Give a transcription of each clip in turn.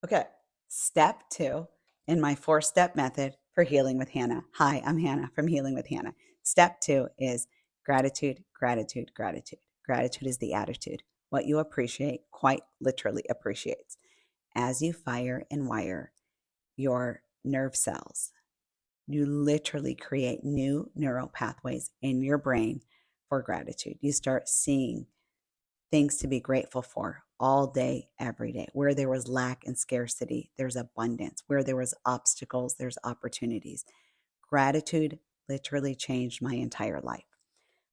Okay, step two in my four-step method for healing with Hannah. Hi, I'm Hannah from Healing with Hannah. Step two is gratitude, gratitude, gratitude. Gratitude is the attitude. What you appreciate quite literally appreciates. As you fire and wire your nerve cells, you literally create new neural pathways in your brain for gratitude. You start seeing things to be grateful for all day, every day. Where there was lack and scarcity, there's abundance. Where there was obstacles, there's opportunities. Gratitude literally changed my entire life.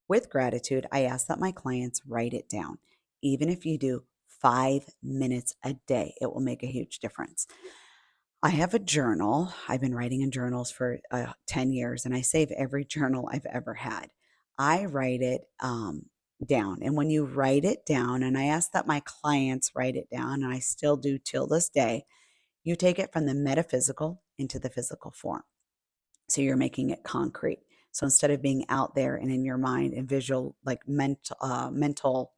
With gratitude, I ask that my clients write it down. Even if you do 5 minutes a day, it will make a huge difference. I have a journal. I've been writing in journals for 10 years, and I save every journal I've ever had. I write it down. And when you write it down, and I ask that my clients write it down, and I still do till this day, you take it from the metaphysical into the physical form. So you're making it concrete. So instead of being out there and in your mind and visual, like mental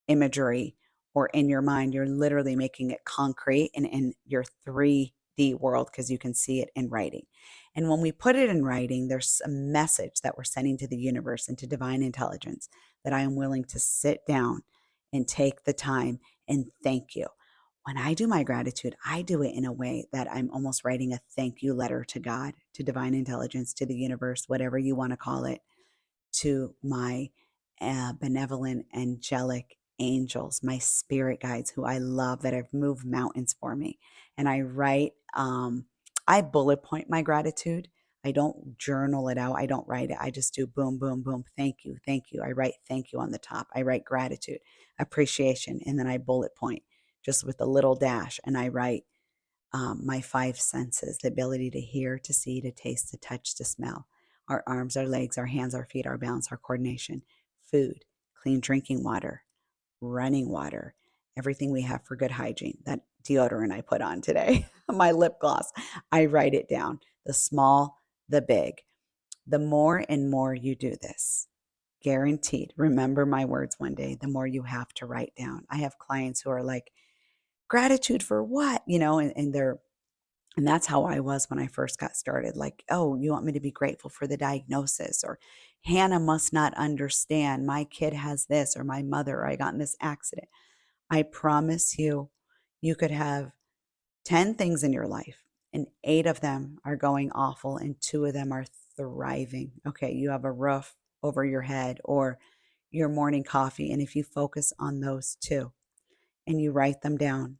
imagery or in your mind, you're literally making it concrete and in your 3D world because you can see it in writing. And when we put it in writing, there's a message that we're sending to the universe and to divine intelligence that I am willing to sit down and take the time and thank you. When I do my gratitude, I do it in a way that I'm almost writing a thank you letter to God, to divine intelligence, to the universe, whatever you want to call it, to my benevolent, angelic angels, my spirit guides who I love that have moved mountains for me. And I bullet point my gratitude. I don't journal it out. I don't write it. I just do boom, boom, boom. Thank you. Thank you. I write thank you on the top. I write gratitude, appreciation, and then I bullet point just with a little dash. And I write my five senses, the ability to hear, to see, to taste, to touch, to smell, our arms, our legs, our hands, our feet, our balance, our coordination, food, clean drinking water, running water, everything we have for good hygiene, that deodorant I put on today, my lip gloss, I write it down, the small, the big. The more and more you do this, guaranteed, remember my words one day, the more you have to write down. I have clients who are like, gratitude for what? And that's how I was when I first got started. Like, oh, you want me to be grateful for the diagnosis? Or Hannah must not understand. My kid has this, or my mother, or I got in this accident. I promise you, you could have 10 things in your life, and eight of them are going awful, and two of them are thriving. Okay, you have a roof over your head, or your morning coffee. And if you focus on those two and you write them down,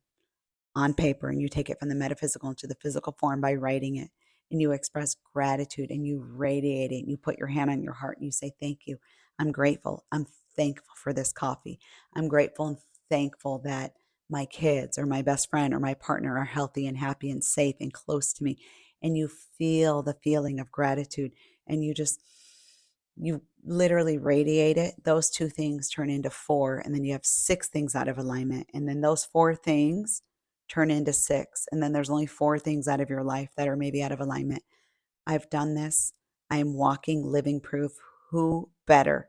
on paper and you take it from the metaphysical into the physical form by writing it and you express gratitude and you radiate it and you put your hand on your heart and you say thank you, I'm grateful, I'm thankful for this coffee, I'm grateful and thankful that my kids or my best friend or my partner are healthy and happy and safe and close to me, and you feel the feeling of gratitude and you literally radiate it. Those two things turn into four, and then you have six things out of alignment, and then those four things turn into six. And then there's only four things out of your life that are maybe out of alignment. I've done this. I'm walking living proof. Who better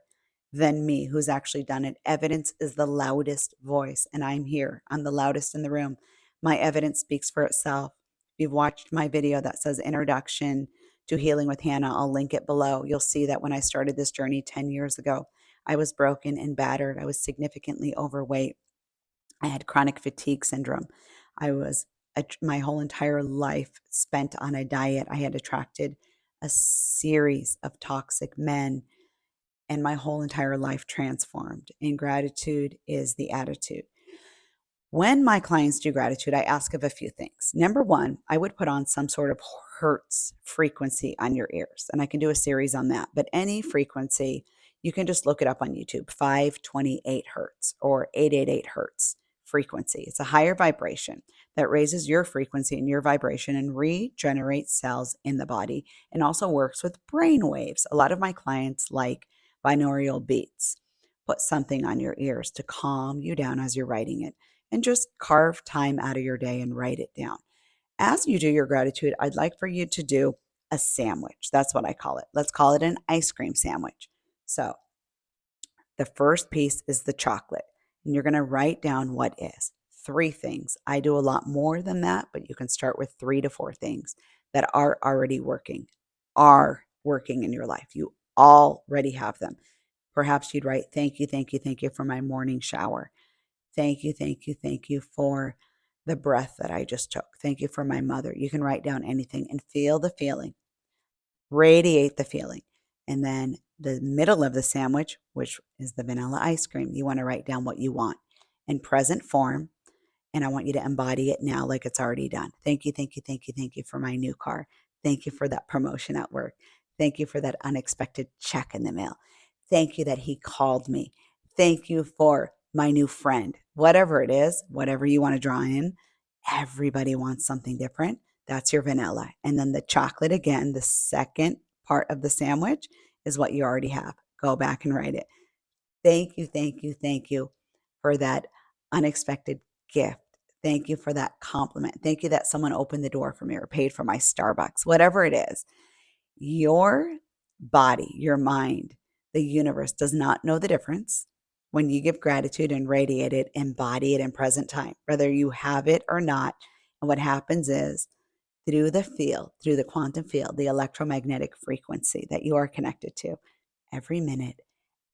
than me who's actually done it? Evidence is the loudest voice, and I'm here. I'm the loudest in the room. My evidence speaks for itself. If you've watched my video that says Introduction to Healing with Hannah, I'll link it below. You'll see that when I started this journey 10 years ago, I was broken and battered. I was significantly overweight. I had chronic fatigue syndrome. I was my whole entire life spent on a diet. I had attracted a series of toxic men, and my whole entire life transformed. And gratitude is the attitude. When my clients do gratitude, I ask of a few things. Number one, I would put on some sort of hertz frequency on your ears, and I can do a series on that. But any frequency, you can just look it up on YouTube, 528 hertz or 888 hertz frequency. It's a higher vibration that raises your frequency and your vibration and regenerates cells in the body and also works with brain waves. A lot of my clients like binaural beats. Put something on your ears to calm you down as you're writing it, and just carve time out of your day and write it down. As you do your gratitude, I'd like for you to do a sandwich. That's what I call it. Let's call it an ice cream sandwich. So the first piece is the chocolate, and you're going to write down what is. 3 things. I do a lot more than that, but you can start with 3 to 4 things that are working in your life. You already have them. Perhaps you'd write, thank you, thank you, thank you for my morning shower. Thank you, thank you, thank you for the breath that I just took. Thank you for my mother. You can write down anything and feel the feeling, radiate the feeling. And then the middle of the sandwich, which is the vanilla ice cream, you want to write down what you want in present form. And I want you to embody it now like it's already done. Thank you, thank you, thank you, thank you for my new car. Thank you for that promotion at work. Thank you for that unexpected check in the mail. Thank you that he called me. Thank you for my new friend. Whatever it is, whatever you want to draw in, everybody wants something different. That's your vanilla. And then the chocolate, again, the second part of the sandwich is what you already have. Go back and write it. Thank you, thank you, thank you for that unexpected gift. Thank you for that compliment. Thank you that someone opened the door for me or paid for my Starbucks, whatever it is. Your body, your mind, the universe does not know the difference when you give gratitude and radiate it, embody it in present time, whether you have it or not. And what happens is through the field, through the quantum field, the electromagnetic frequency that you are connected to every minute,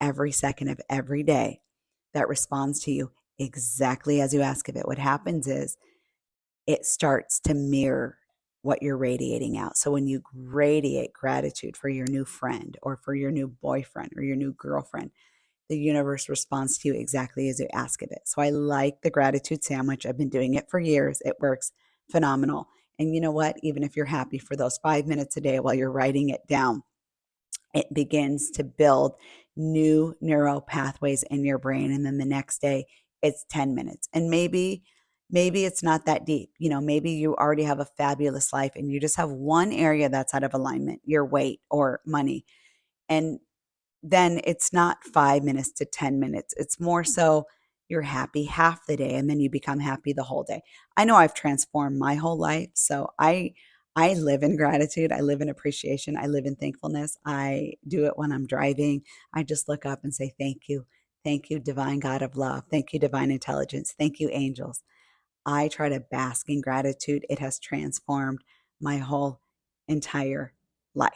every second of every day that responds to you exactly as you ask of it. What happens is it starts to mirror what you're radiating out. So when you radiate gratitude for your new friend or for your new boyfriend or your new girlfriend, the universe responds to you exactly as you ask of it. So I like the gratitude sandwich. I've been doing it for years. It works phenomenal. And you know what? Even if you're happy for those 5 minutes a day while you're writing it down, it begins to build new neural pathways in your brain. And then the next day it's 10 minutes. And maybe it's not that deep. Maybe you already have a fabulous life and you just have one area that's out of alignment, your weight or money. And then it's not 5 minutes to 10 minutes. It's more so you're happy half the day and then you become happy the whole day. I know I've transformed my whole life. So I live in gratitude. I live in appreciation. I live in thankfulness. I do it when I'm driving. I just look up and say, thank you. Thank you, divine God of love. Thank you, divine intelligence. Thank you, angels. I try to bask in gratitude. It has transformed my whole entire life.